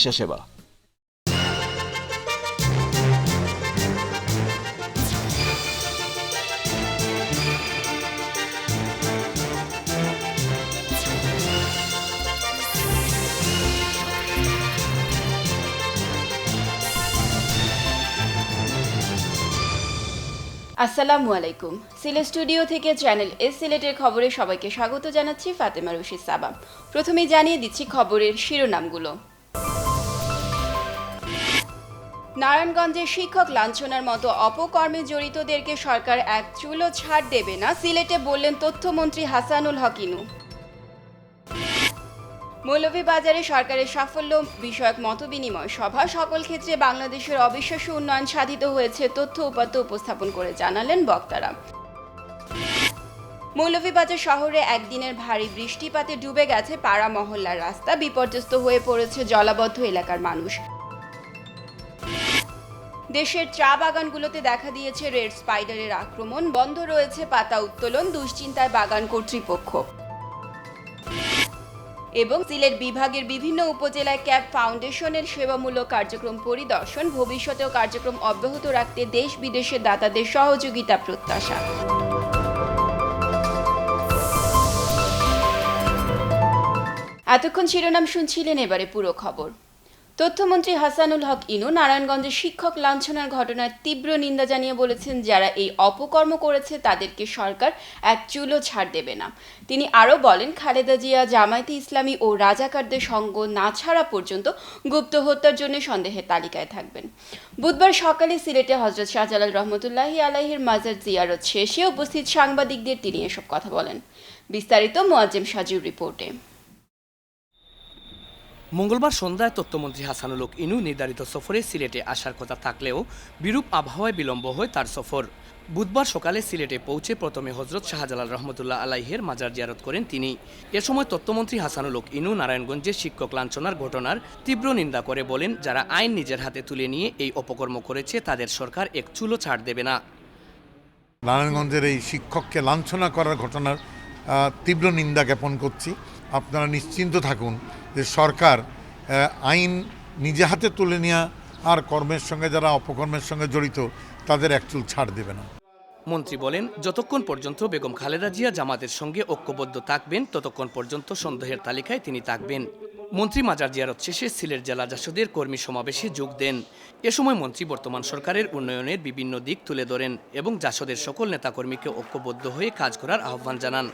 সেবা। আসসালামু আলাইকুম। সিলেট স্টুডিও থেকে চ্যানেল এস সিলেটের খবরে সবাইকে স্বাগত জানাচ্ছি ফাতেমা রশিদ সাবা। প্রথমেই জানিয়ে দিচ্ছি খবরের শিরোনামগুলো। নারায়ণগঞ্জে শিক্ষক লাঞ্ছনার মতো অপকর্মে জড়িতদেরকে সরকার এক চুলও ছাড় দেবে না, সিলেটে বললেন তথ্যমন্ত্রী হাসানুল হক ইনু। মৌলভীবাজারে সরকারের সাফল্য বিষয়ক মতবিনিময় সভা, সকল ক্ষেত্রে বাংলাদেশের অবিশ্বাস্য উন্নয়ন সাধিত হয়েছে, তথ্য উপাত্ত উপস্থাপন করে জানালেন বক্তারা। মৌলভীবাজার শহরে একদিনের ভারী বৃষ্টিপাতে ডুবে গেছে পাড়া মহল্লার রাস্তা, বিপর্যস্ত হয়ে পড়েছে জলাবদ্ধ এলাকার মানুষ। দেশের চা বাগানগুলোতে দেখা দিয়েছে রেড স্পাইডারের আক্রমণ, বন্ধ রয়েছে পাতা উত্তোলন, দুশ্চিন্তায় বাগান কর্তৃপক্ষ। এবং সিলেট বিভাগের বিভিন্ন উপজেলায় ক্যাপ ফাউন্ডেশনের সেবামূলক কার্যক্রম পরিদর্শন, ভবিষ্যতেও কার্যক্রম অব্যাহত রাখতে দেশ বিদেশের দাতাদের সহযোগিতা প্রত্যাশা। এতক্ষণ শিরোনাম শুনছিলেন, এবারে পুরো খবর। তথ্যমন্ত্রী হাসানুল হক ইনু নারায়ণগঞ্জে শিক্ষক লাঞ্ছনার ঘটনার তীব্র নিন্দা জানিয়ে বলেছেন, যারা এই অপকর্ম করেছে তাদেরকে সরকার এক চুলও ছাড় দেবে না। তিনি আরও বলেন, খালেদা জিয়া জামায়াতে ইসলামী ও রাজাকারদের সঙ্গ না ছাড়া পর্যন্ত গুপ্ত হত্যার জন্য সন্দেহের তালিকায় থাকবেন। বুধবার সকালে সিলেটে হজরত শাহজালাল রহমতুল্লাহি আলাইহির মাজার জিয়ারত শেষে উপস্থিত সাংবাদিকদের তিনি এসব কথা বলেন। বিস্তারিত মোয়াজ্জেম সাজির রিপোর্টে। মঙ্গলবার সন্ধ্যায় তথ্যমন্ত্রী হাসানুল হক ইনু নির্ধারিত সফরে সিলেটে আসার কথা থাকলেও বিরূপ আবহাওয়ায় বিলম্ব হয় তার সফর। বুধবার সকালে সিলেটে পৌঁছে প্রথমে হজরত শাহজালাল রহমতুল্লাহ আলাইহের মাজার জিয়ারত করেন তিনি। এ সময় তথ্যমন্ত্রী হাসানুল হক ইনু নারায়ণগঞ্জে শিক্ষক লাঞ্ছনার ঘটনার তীব্র নিন্দা করে বলেন, যারা আইন নিজের হাতে তুলে নিয়ে এই অপকর্ম করেছে তাদের সরকার এক চুলও ছাড় দেবে না। নারায়ণগঞ্জের এই শিক্ষককে লাঞ্ছনা করার ঘটনার তীব্র নিন্দা জ্ঞাপন করছি। আপনারা নিশ্চিন্ত থাকুন যে সরকার আইন নিজে হাতে তুলে নেওয়া আর কর্মের সঙ্গে যারা অপকর্মের সঙ্গে জড়িত তাদের এক চুল ছাড় দেবে না। মন্ত্রী বলেন, যতক্ষণ পর্যন্ত বেগম খালেদা জিয়া জামাতের সঙ্গে ঐক্যবদ্ধ থাকবেন ততক্ষণ পর্যন্ত সন্দেহের তালিকায় তিনি থাকবেন। মন্ত্রী মাজার জিয়ারত শেষে সিলেট জেলা জাসদের কর্মী সমাবেশে যোগ দেন। এ সময় মন্ত্রী বর্তমান সরকারের উন্নয়নের বিভিন্ন দিক তুলে ধরেন এবং জাসদের সকল নেতাকর্মীকে ঐক্যবদ্ধ হয়ে কাজ করার আহ্বান জানান।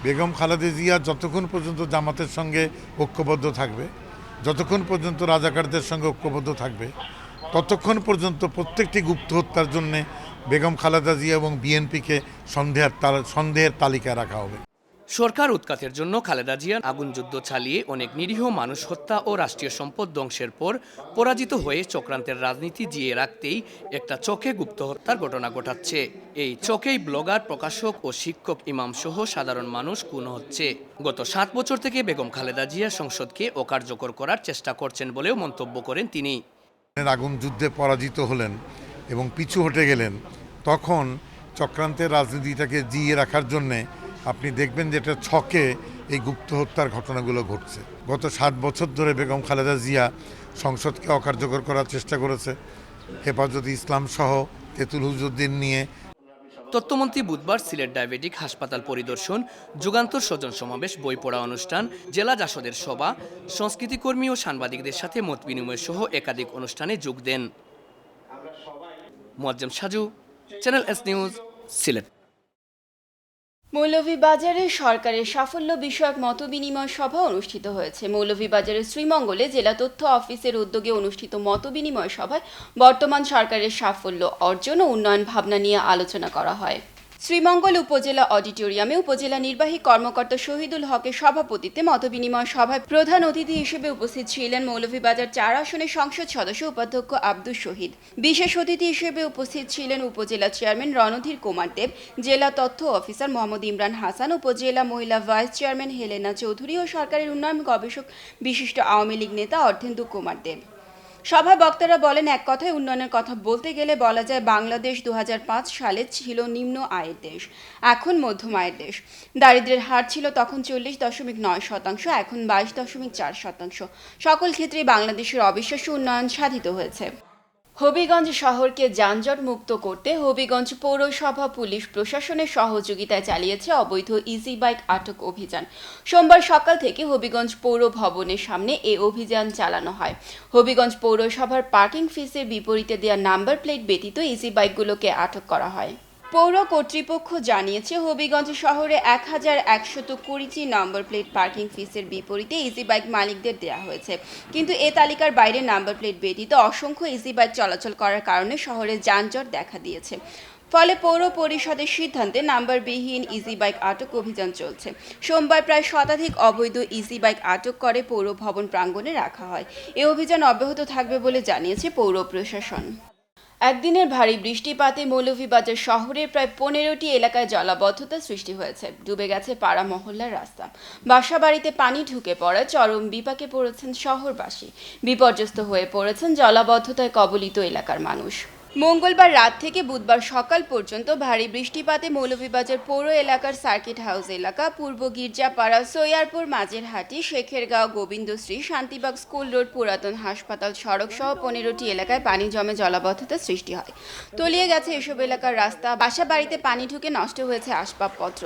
বেগম খালেদা জিয়া যতক্ষণ পর্যন্ত জামাতের সঙ্গে ঐক্যবদ্ধ থাকবে, যতক্ষণ পর্যন্ত রাজাকারদের সঙ্গে ঐক্যবদ্ধ থাকবে, ততক্ষণ পর্যন্ত প্রত্যেকটি গুপ্ত হত্যার জন্যে বেগম খালেদা জিয়া এবং বিএনপিকে সন্দেহের তালিকায় রাখা হবে। সরকার উৎখাতের জন্য খালেদা জিয়া আগুন যুদ্ধ চালিয়ে অনেক নিরীহ মানুষ হত্যা ও রাষ্ট্রীয় সম্পদ ধ্বংসের পর পরাজিত হয়ে চক্রান্তের রাজনীতি জিয়ে রাখতেই একটা চোখে গুপ্ত হত্যার ঘটনা ঘটাচ্ছে। এই চোখেই ব্লগার, প্রকাশক ও শিক্ষক, ইমাম সহ সাধারণ মানুষ খুন হচ্ছে। গত 7 বছর থেকে বেগম খালেদা জিয়া সংসদকে অকার্যকর করার চেষ্টা করছেন বলেও মন্তব্য করেন তিনি। আগুন যুদ্ধে পরাজিত হলেন এবং পিছু হটে গেলেন, তখন চক্রান্তের রাজনীতিটাকে জিয়ে রাখার জন্যে আপনি দেখবেন যে এটা ছকে এই গুপ্ত হত্যার ঘটনাগুলো ঘটছে। গত 7 বছর ধরে বেগম খালেদা জিয়া সংসদকে অকার্যকর করার চেষ্টা করেছে, হেফাজতে ইসলাম সহ তেতুল হুজুরদের নিয়ে। তথ্যমন্ত্রী বুধবার সিলেট ডায়াবেটিক হাসপাতাল পরিদর্শন, যুগান্তর স্বজন সমাবেশ, বই পড়া অনুষ্ঠান, জেলা জাসদের সভা, সংস্কৃতিকর্মী ও সাংবাদিকদের সাথে মত বিনিময় সহ একাধিক অনুষ্ঠানে যোগ দেন। Moazzem Saju, Channel S News, Sylhet. মৌলভীবাজারে সরকারের সাফল্য বিষয়ক মতবিনিময় সভা অনুষ্ঠিত হয়েছে। মৌলভীবাজারের শ্রীমঙ্গলে জেলা তথ্য অফিসের উদ্যোগে অনুষ্ঠিত মতবিনিময় সভায় বর্তমান সরকারের সাফল্য, অর্জন ও উন্নয়ন ভাবনা নিয়ে আলোচনা করা হয়। শ্রীমঙ্গল উপজেলা অডিটোরিয়ামে উপজেলা নির্বাহী কর্মকর্তা শহীদুল হকের সভাপতিত্বে মতবিনিময় সভায় প্রধান অতিথি হিসেবে উপস্থিত ছিলেন মৌলভীবাজার 4 আসনের সংসদ সদস্য উপাধ্যক্ষ আব্দুস শহীদ। বিশেষ অতিথি হিসেবে উপস্থিত ছিলেন উপজেলা চেয়ারম্যান রণধীর কুমার দেব, জেলা তথ্য অফিসার মোহাম্মদ ইমরান হাসান, উপজেলা মহিলা ভাইস চেয়ারম্যান হেলেনা চৌধুরী ও সরকারের উন্নয়ন গবেষক বিশিষ্ট আওয়ামী লীগ নেতা অর্ধেন্দু কুমার দেব। সভায় বক্তারা বলেন, এক কথায় উন্নয়নের কথা বলতে গেলে বলা যায় বাংলাদেশ 2005 সালে ছিল নিম্ন আয়ের দেশ, এখন মধ্যম আয়ের দেশ। দারিদ্র্যের হার ছিল তখন 40.9%, এখন 22.4%। সকল ক্ষেত্রেই বাংলাদেশের অবিশ্বাস্য উন্নয়ন সাধিত হয়েছে। হবিগঞ্জ শহরকে যানজট মুক্ত করতে হবিগঞ্জ পৌরসভা পুলিশ প্রশাসনের সহযোগিতায় চালিয়েছে অবৈধ ইজি বাইক আটক অভিযান। সোমবার সকাল থেকে হবিগঞ্জ পৌর ভবনের সামনে এই অভিযান চালানো হয়। হবিগঞ্জ পৌরসভার পার্কিং ফিসের বিপরীতে দেওয়া নাম্বার প্লেট ব্যতীত ইজি বাইকগুলোকে আটক করা হয়। পৌর কর্তৃপক্ষ জানিয়েছে, হবিগঞ্জ শহরে 1120টি নাম্বার প্লেট পার্কিং ফিসের বিপরীতে ইজি বাইক মালিকদের দেওয়া হয়েছে, কিন্তু এ তালিকার বাইরে নাম্বার প্লেট ব্যতীত অসংখ্য ইজি বাইক চলাচল করার কারণে শহরে যানজট দেখা দিয়েছে। ফলে পৌর পরিষদের সিদ্ধান্তে নাম্বারবিহীন ইজি বাইক আটক অভিযান চলছে। সোমবার প্রায় শতাধিক অবৈধ ইজি বাইক আটক করে পৌর ভবন প্রাঙ্গণে রাখা হয়। এ অভিযান অব্যাহত থাকবে বলে জানিয়েছে পৌর প্রশাসন। একদিনের ভারী বৃষ্টিপাতে মৌলভীবাজার শহরের প্রায় 15টি এলাকায় জলাবদ্ধতা সৃষ্টি হয়েছে। ডুবে গেছে পাড়া মহল্লার রাস্তা। বাসাবাড়িতে পানি ঢুকে পড়ায় চরম বিপাকে পড়েছেন শহরবাসী। বিপর্যস্ত হয়ে পড়েছেন জলাবদ্ধতায় কবলিত এলাকার মানুষ। মঙ্গলবার রাত থেকে বুধবার সকাল পর্যন্ত ভারী বৃষ্টিপাতে মৌলভীবাজার পৌর এলাকার সার্কিট হাউস এলাকা, পূর্ব গির্জাপাড়া, সৈয়ারপুর, মাঝেরহাটি, শেখেরগাঁও, গোবিন্দশ্রী, শান্তিবাগ স্কুল রোড, পুরাতন হাসপাতাল সড়ক সহ 15টি এলাকায় পানি জমে জলাবদ্ধতার সৃষ্টি হয়। তলিয়ে গেছে এসব এলাকার রাস্তা। বাসা বাড়িতে পানি ঢুকে নষ্ট হয়েছে আসবাবপত্র।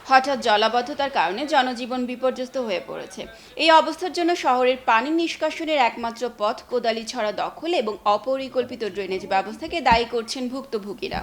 হঠাৎ জলাবদ্ধতার কারণে জনজীবন বিপর্যস্ত হয়ে পড়েছে। এই অবস্থার জন্য শহরের পানি নিষ্কাশনের একমাত্র পথ কোদালিছড়া দখল এবং অপরিকল্পিত ড্রেনেজ ব্যবস্থাকে দায়ী করছেন ভুক্তভোগীরা।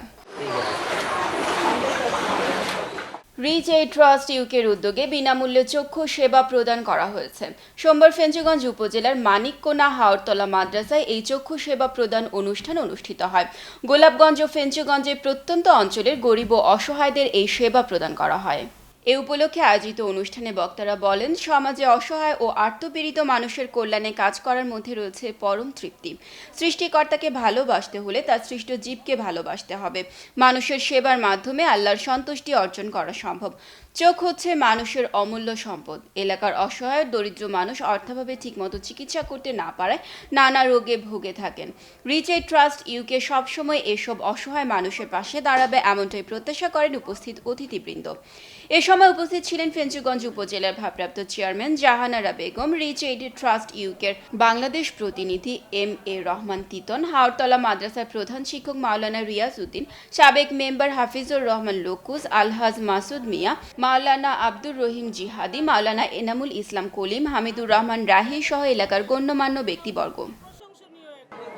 রিচ এইড ট্রাস্ট ইউকের উদ্যোগে বিনামূল্যে চক্ষু সেবা প্রদান করা হয়েছে। সোমবার ফেঞ্চুগঞ্জ উপজেলার মানিককোনা হাওরতলা মাদ্রাসায় এই চক্ষু সেবা প্রদান অনুষ্ঠান অনুষ্ঠিত হয়। গোলাপগঞ্জ ও ফেঞ্চুগঞ্জের প্রত্যন্ত অঞ্চলের গরিব ও অসহায়দের এই সেবা প্রদান করা হয়। এ উপলক্ষে আয়োজিত অনুষ্ঠানে বক্তারা বলেন, সমাজে অসহায় ও আর্তপীড়িত মানুষের কল্যাণে কাজ করার মধ্যে রয়েছে পরম তৃপ্তি। সৃষ্টিকর্তাকে ভালোবাসতে হলে তার সৃষ্ট জীবকে ভালোবাসতে হবে। মানুষের সেবার মাধ্যমে আল্লাহর সন্তুষ্টি অর্জন করা সম্ভব। চোখ হচ্ছে মানুষের অমূল্য সম্পদ। এলাকার অসহায় দরিদ্র মানুষ অর্থাভাবে ঠিকমতো চিকিৎসা করতে না পারায় নানা রোগে ভুগে থাকেন। রিচ এইড ট্রাস্ট ইউকে সবসময় এসব অসহায় মানুষের পাশে দাঁড়াবে, এমনটাই প্রত্যাশা করেন উপস্থিত অতিথিবৃন্দ। এ সময় উপস্থিত ছিলেন ফেঞ্চুগঞ্জ উপজেলার ভারপ্রাপ্ত chairman Jahanara Begum, Reach Aid Trust ইউকের বাংলাদেশ প্রতিনিধি MA রহমান তিতন, হাওরতলা মাদ্রাসার প্রধান শিক্ষক মাওলানা রিয়াজ উদ্দিন, সাবেক মেম্বার হাফিজুর রহমান লোকুজ, আলহাজ মাসুদ মিয়া, মাওলানা আব্দুর রহিম জিহাদি, মাওলানা এনামুল ইসলাম কলিম, হামিদুর রহমান রাহি সহ এলাকার গণ্যমান্য ব্যক্তিবর্গ।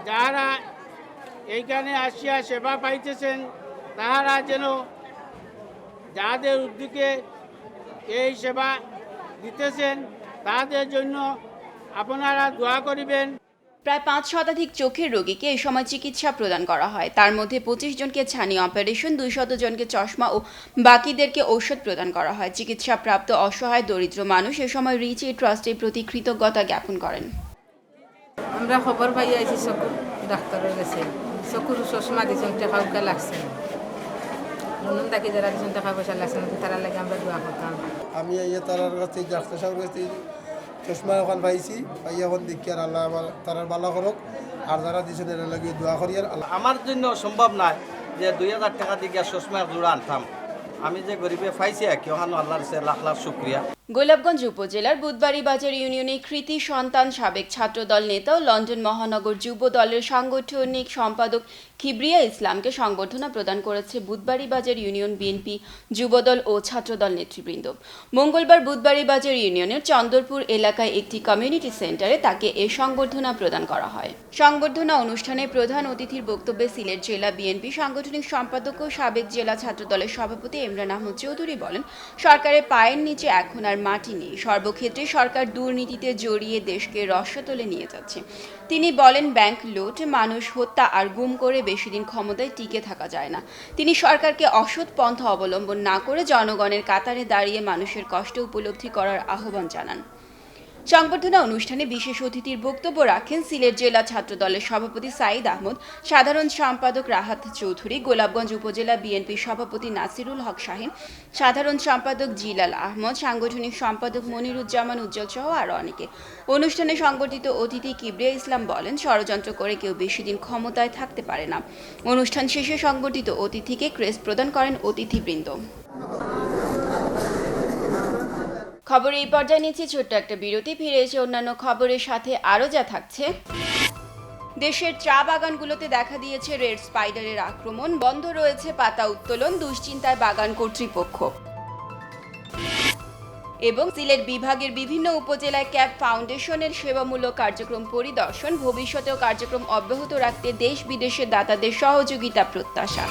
যারা এইখানে আসিয়া সেবা পাইতেছেন তাহারা যেন যাদের উদ্যোগে এই সেবা দিতেছেন তাদের জন্য আপনারা দোয়া করিবেন। প্রায় 5 শতাধিক চোখের রোগীকে এই সময় চিকিৎসা প্রদান করা হয়। তার মধ্যে 25 জনকে ছানি অপারেশন, 200 জনকে চশমা ও বাকিদেরকে ঔষধ প্রদান করা হয়। চিকিৎসাপ্রাপ্ত অসহায় দরিদ্র মানুষ এ সময় রিচ এইড ট্রাস্টের প্রতি কৃতজ্ঞতা জ্ঞাপন করেন। আমরা খবর পাই আইছি চকুর ডাক্তারের কাছে, চকুর চশমা দিয়েছেন, টাকা উকা লাগছে, নতুন থাকি যারা দিয়েছেন টাকা পয়সা লাগছে না, তারা লাগে আমরা দোয়া করতাম। আমি তারার কাছে ডাক্তার সাহেবের কাছে চশমা এখন পাইছি, পাই এখন দেখি আর আল্লাহ আবার তারার ভালো করুক, আর যারা দিয়েছেন এর লাগে দোয়া করি। আর আমার জন্য সম্ভব নয় যে 2000 টাকা দিয়ে চশমা জোড়া আনতাম। আমি যে গরিবে পাইছি কি ওখানে আল্লাহর কাছে লাখ লাখ শুকরিয়া। গোলাপগঞ্জ উপজেলার বুধবাড়িবাজার ইউনিয়নে কৃতি সন্তান সাবেক ছাত্রদল নেতা ও লন্ডন মহানগর যুব দলের সাংগঠনিক সম্পাদক কিবরিয়া ইসলামকে সংবর্ধনা প্রদান করেছে বুধবাড়িবাজার ইউনিয়ন বিএনপি যুবদল ও ছাত্রদল নেতৃবৃন্দ। মঙ্গলবার বুধবাড়িবাজার ইউনিয়নের চন্দরপুর এলাকায় একটি কমিউনিটি সেন্টারে তাকে এ সংবর্ধনা প্রদান করা হয়। সংবর্ধনা অনুষ্ঠানে প্রধান অতিথির বক্তব্যে সিলেট জেলা বিএনপি সাংগঠনিক সম্পাদক ও সাবেক জেলা ছাত্রদলের সভাপতি ইমরান আহমদ চৌধুরী বলেন, সরকারের পায়ের নিচে এখন আর মাটি নেই। সর্বক্ষেত্রে সরকার দুর্নীতিতে জড়িয়ে দেশকে রসাতলে নিয়ে যাচ্ছে। তিনি বলেন, ব্যাংক লুট, মানুষ হত্যা আর গুম করে বেশিদিন ক্ষমতায় টিকে থাকা যায় না। তিনি সরকারকে অসৎ পন্থা অবলম্বন না করে জনগণের কাতারে দাঁড়িয়ে মানুষের কষ্ট উপলব্ধি করার আহ্বান জানান। সংবর্ধনা অনুষ্ঠানে বিশেষ অতিথির বক্তব্য রাখেন সিলেট জেলা ছাত্রদলের সভাপতি সাঈদ আহমদ, সাধারণ সম্পাদক রাহাত চৌধুরী, গোলাপগঞ্জ উপজেলা বিএনপি সভাপতি নাসিরুল হক শাহীন, সাধারণ সম্পাদক জিলাল আহমদ, সাংগঠনিক সম্পাদক মনিরুজ্জামান উজ্জ্বল সহ আরও অনেকে। অনুষ্ঠানে সংবর্ধিত অতিথি কিবরিয়া ইসলাম বলেন, ষড়যন্ত্র করে কেউ বেশি দিন ক্ষমতায় থাকতে পারে না। অনুষ্ঠান শেষে সংবর্ধিত অতিথিকে ক্রেস্ট প্রদান করেন অতিথিবৃন্দ। খবর এই পর্যায়ে নিচ্ছি ছোট্ট একটা বিরতি, ফিরে এসে অন্যান্য খবরের সাথে আরও যা থাকছে। দেশের চা বাগানগুলোতে দেখা দিয়েছে রেড স্পাইডারের আক্রমণ, বন্ধ রয়েছে পাতা উত্তোলন, দুশ্চিন্তায় বাগান কর্তৃপক্ষ। এবং সিলেট বিভাগের বিভিন্ন উপজেলায় ক্যাপ ফাউন্ডেশনের সেবামূলক কার্যক্রম পরিদর্শন, ভবিষ্যতেও কার্যক্রম অব্যাহত রাখতে দেশ বিদেশের দাতাদের সহযোগিতা প্রত্যাশা।